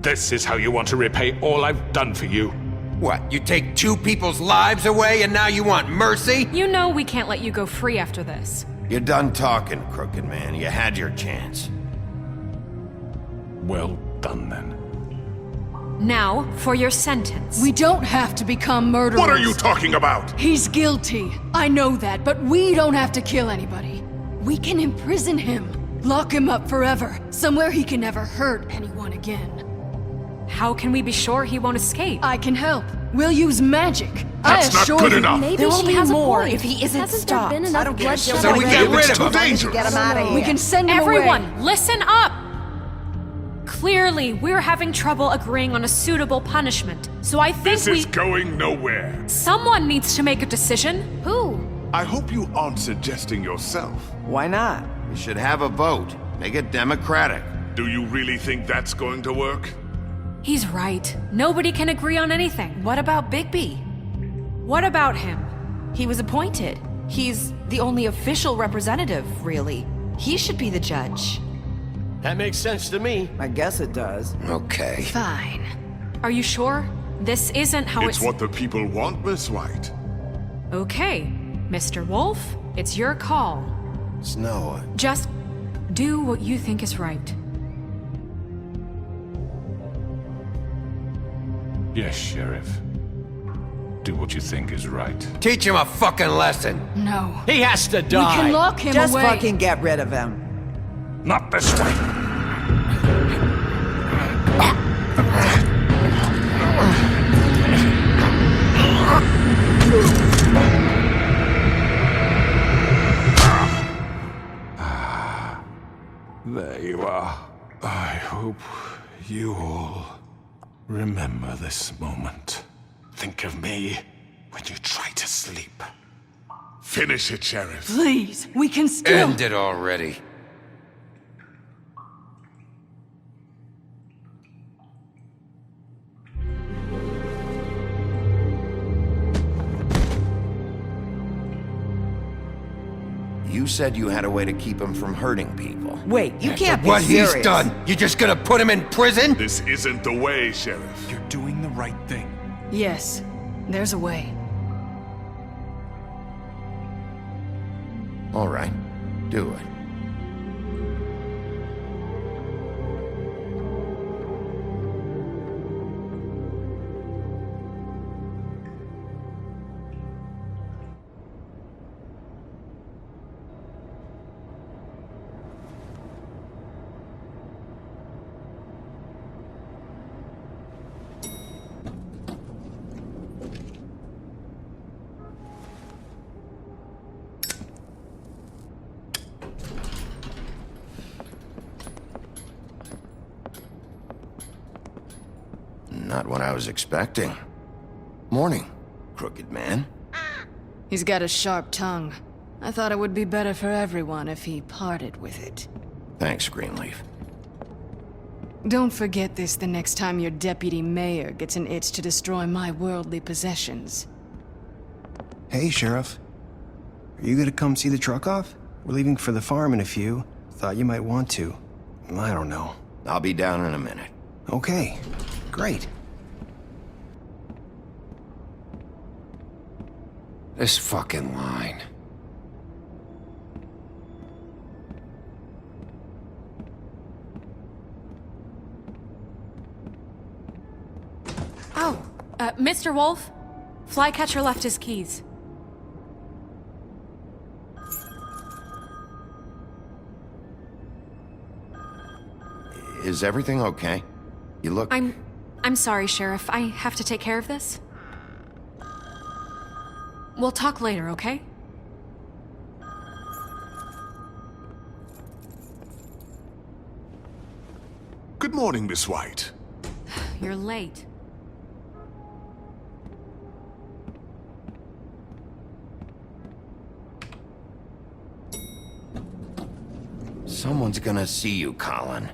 This is how you want to repay all I've done for you? What, you take 2 people's lives away and now you want mercy? You know we can't let you go free after this. You're done talking, crooked man. You had your chance. Well done, then. Now, for your sentence. We don't have to become murderers. What are you talking about? He's guilty. I know that, but we don't have to kill anybody. We can imprison him. Lock him up forever. Somewhere he can never hurt anyone again. How can we be sure he won't escape? I can help. We'll use magic. That's not good enough. Maybe There will she be has more a point. if he isn't Hasn't stopped. there been enough I don't care. bloodshed So we already? get rid of Too him. dangerous. Get him out of here. We can send him Everyone, away. listen up! Clearly, we're having trouble agreeing on a suitable punishment. So I think This is going nowhere. someone needs to make a decision. Who? I hope you aren't suggesting yourself. Why not? We should have a vote. Make it democratic. Do you really think that's going to work? He's right. Nobody can agree on anything. What about Bigby? What about him? He was appointed. He's the only official representative, really. He should be the judge. That makes sense to me. I guess it does. Okay. Fine. Are you sure? This isn't how It's what the people want, Miss White. Okay, Mr. Wolf, it's your call. Snow. Just do what you think is right. Yes, Sheriff. Do what you think is right. Teach him a fucking lesson. No. He has to We die. can lock him Just away. fucking get rid of him. Not this way. There you are. I hope you all remember this moment. Think of me when you try to sleep. Finish it, Sheriff. Please, we can still... End it already. You said you had a way to keep him from hurting people. Wait, you can't be What serious. he's done, you just gonna put him in prison? This isn't the way, Sheriff. You're doing the right thing. Yes, there's a way. All right, do it. Not what I was expecting. Morning, crooked man. He's got a sharp tongue. I thought it would be better for everyone if he parted with it. Thanks, Greenleaf. Don't forget this the next time your deputy mayor gets an itch to destroy my worldly possessions. Hey, Sheriff. Are you gonna come see the truck off? We're leaving for the farm in a few. Thought you might want to. I don't know. I'll be down in a minute. Okay, great. This fucking line. Oh, Mr. Wolf? Flycatcher left his keys. Is everything okay? You look... I'm sorry, Sheriff. I have to take care of this. We'll talk later, okay? Good morning, Miss White. You're late. Someone's gonna see you, Colin.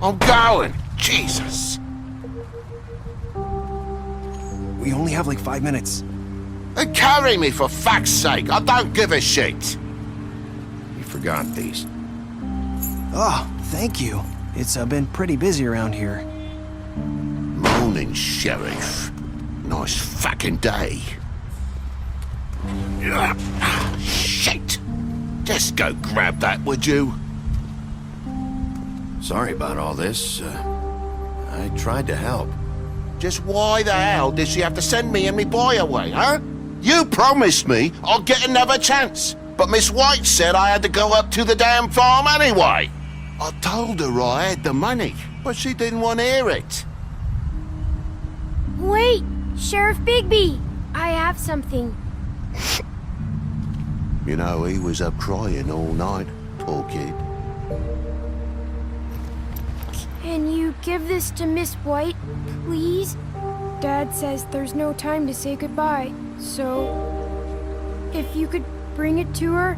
I'm going. Jesus. We only have like 5 minutes. And carry me for fuck's sake. I don't give a shit. You forgot these. Oh, thank you. It's been pretty busy around here. Morning, Sheriff. Nice fucking day. Shit. Just go grab that, would you? Sorry about all this. I tried to help. Just why the hell did she have to send me and me boy away, huh? You promised me I'd get another chance, but Miss White said I had to go up to the damn farm anyway. I told her I had the money, but she didn't want to hear it. Wait, Sheriff Bigby! I have something. You know, he was up crying all night, poor kid. Can you give this to Miss White, please? Dad says there's no time to say goodbye, so if you could bring it to her?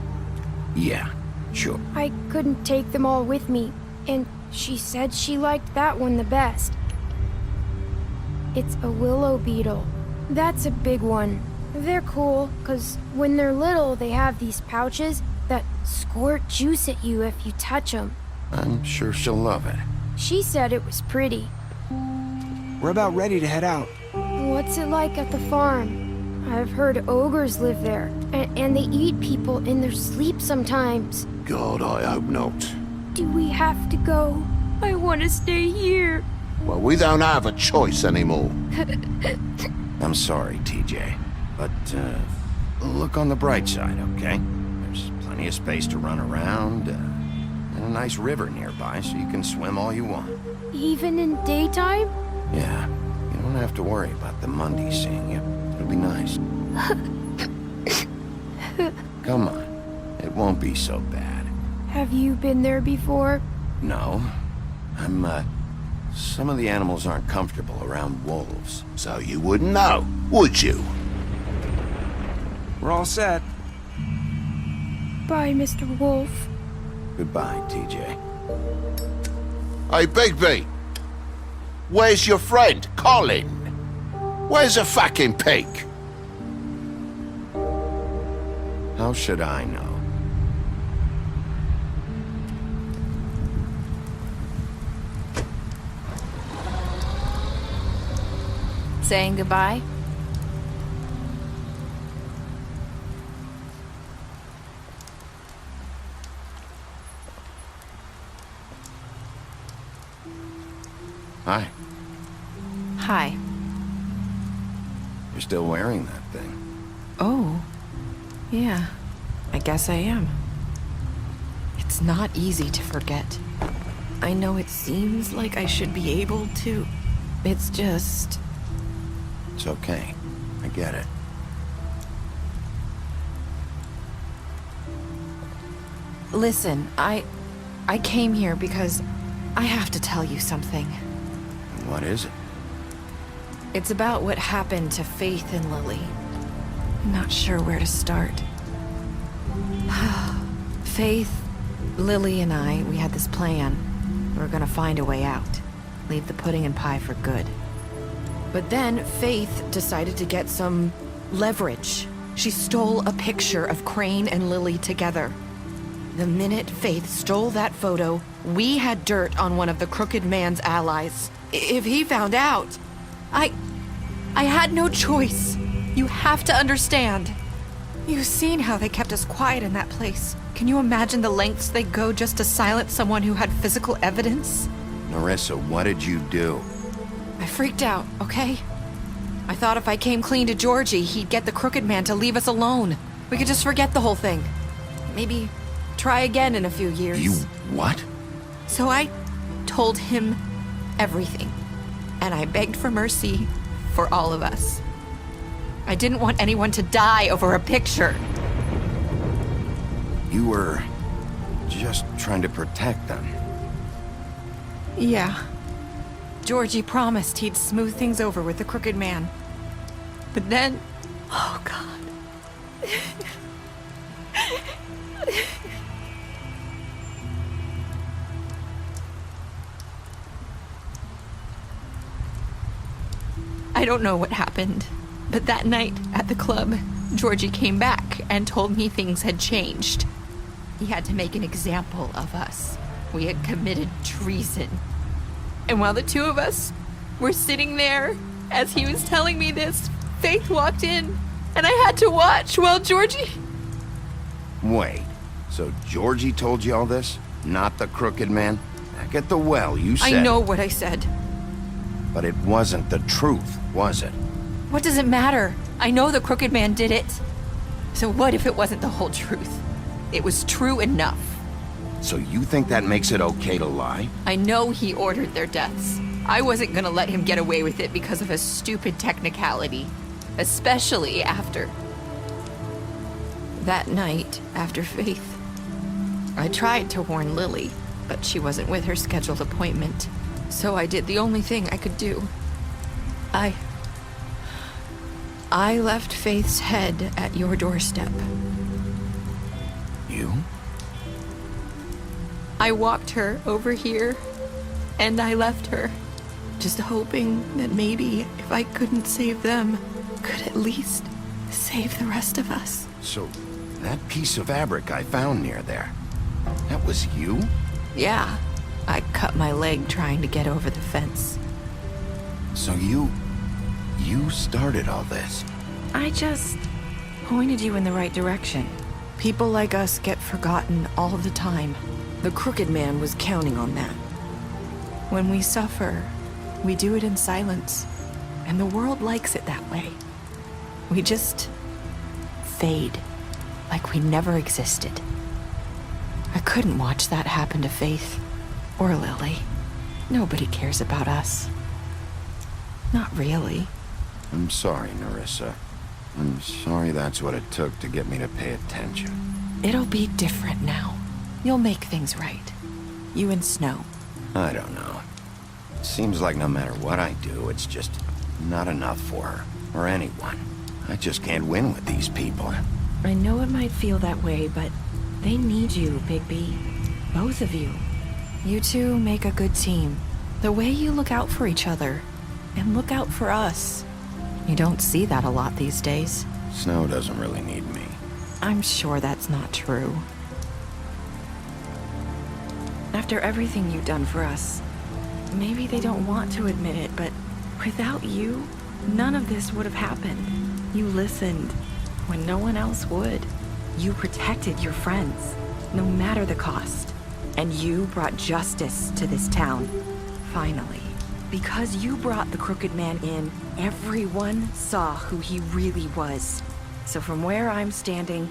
Yeah, sure. I couldn't take them all with me, and she said she liked that one the best. It's a willow beetle. That's a big one. They're cool, 'cause when they're little, they have these pouches that squirt juice at you if you touch them. I'm sure she'll love it. She said it was pretty. We're about ready to head out. What's it like at the farm? I've heard ogres live there, and they eat people in their sleep sometimes. God, I hope not. Do we have to go? I want to stay here. Well, we don't have a choice anymore. I'm sorry, TJ. But, look on the bright side, okay? There's plenty of space to run around, and a nice river nearby, so you can swim all you want. Even in daytime? Yeah, you don't have to worry about the Monday seeing you. It'll be nice. Come on, it won't be so bad. Have you been there before? No, some of the animals aren't comfortable around wolves. So you wouldn't know, would you? We're all set. Bye, Mr. Wolf. Goodbye, TJ. Hey, Bigby! Where's your friend, Colin? Where's the fucking pig? How should I know? Saying goodbye? Hi. Hi. You're still wearing that thing. Oh. Yeah. I guess I am. It's not easy to forget. I know it seems like I should be able to. It's just... It's okay. I get it. Listen, I came here because I have to tell you something. What is it? It's about what happened to Faith and Lily. I'm not sure where to start. Faith, Lily, and I, we had this plan. We were gonna find a way out. Leave the pudding and pie for good. But then Faith decided to get some leverage. She stole a picture of Crane and Lily together. The minute Faith stole that photo, we had dirt on one of the Crooked Man's allies. If he found out, I had no choice. You have to understand. You've seen how they kept us quiet in that place. Can you imagine the lengths they go just to silence someone who had physical evidence? Narissa, what did you do? I freaked out, okay? I thought if I came clean to Georgie, he'd get the Crooked Man to leave us alone. We could just forget the whole thing. Maybe try again in a few years. You what? So I told him everything. And I begged for mercy for all of us. I didn't want anyone to die over a picture. You were just trying to protect them. Yeah. Georgie promised he'd smooth things over with the Crooked Man. But then... Oh, God. I don't know what happened, but that night at the club, Georgie came back and told me things had changed. He had to make an example of us. We had committed treason. And while the two of us were sitting there, as he was telling me this, Faith walked in, and I had to watch while Georgie... Wait, so Georgie told you all this? Not the crooked man? Back at the well, you said... I know what I said. But it wasn't the truth, was it? What does it matter? I know the crooked man did it. So what if it wasn't the whole truth? It was true enough. So you think that makes it okay to lie? I know he ordered their deaths. I wasn't gonna let him get away with it because of a stupid technicality. Especially after... that night, after Faith. I tried to warn Lily, but she wasn't with her scheduled appointment. So I did the only thing I could do. I left Faith's head at your doorstep. You? I walked her over here, and I left her, just hoping that maybe if I couldn't save them, could at least save the rest of us. So, that piece of fabric I found near there, that was you? Yeah, I cut my leg trying to get over the fence. So you started all this? I just pointed you in the right direction. People like us get forgotten all the time. The crooked man was counting on that. When we suffer, we do it in silence, and the world likes it that way. We just fade, like we never existed. I couldn't watch that happen to Faith, or Lily. Nobody cares about us. Not really. I'm sorry, Nerissa. I'm sorry that's what it took to get me to pay attention. It'll be different now. You'll make things right. You and Snow. I don't know. It seems like no matter what I do, it's just not enough for her, or anyone. I just can't win with these people. I know it might feel that way, but they need you, Bigby. Both of you. You two make a good team. The way you look out for each other, and look out for us. You don't see that a lot these days. Snow doesn't really need me. I'm sure that's not true. After everything you've done for us, maybe they don't want to admit it, but without you, none of this would have happened. You listened when no one else would. You protected your friends, no matter the cost. And you brought justice to this town. Finally. Because you brought the crooked man in, everyone saw who he really was. So from where I'm standing,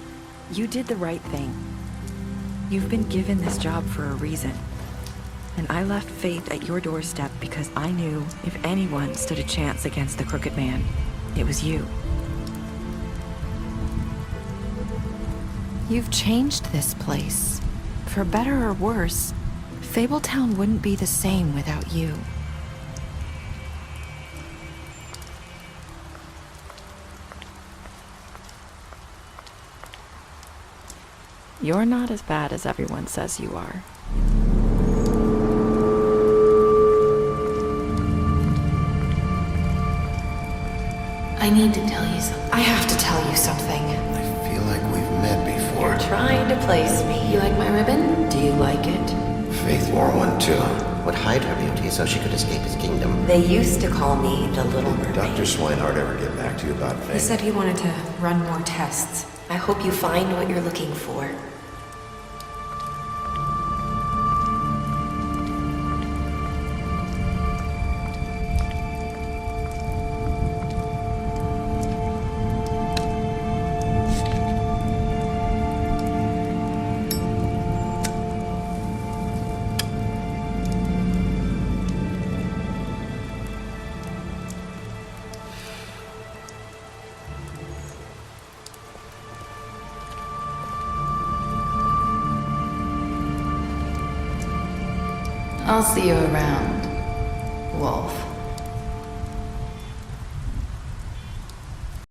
you did the right thing. You've been given this job for a reason. And I left Faith at your doorstep because I knew if anyone stood a chance against the crooked man, it was you. You've changed this place. For better or worse, Fabletown wouldn't be the same without you. You're not as bad as everyone says you are. I need to tell you something. I have to tell you something. I feel like we've met before. You're trying to place me. You like my ribbon? Do you like it? Faith wore one too. Would hide her beauty so she could escape his kingdom. They used to call me the Little Mermaid. Dr. Swinehart ever get back to you about Faith? He said he wanted to run more tests. I hope you find what you're looking for. I'll see you around.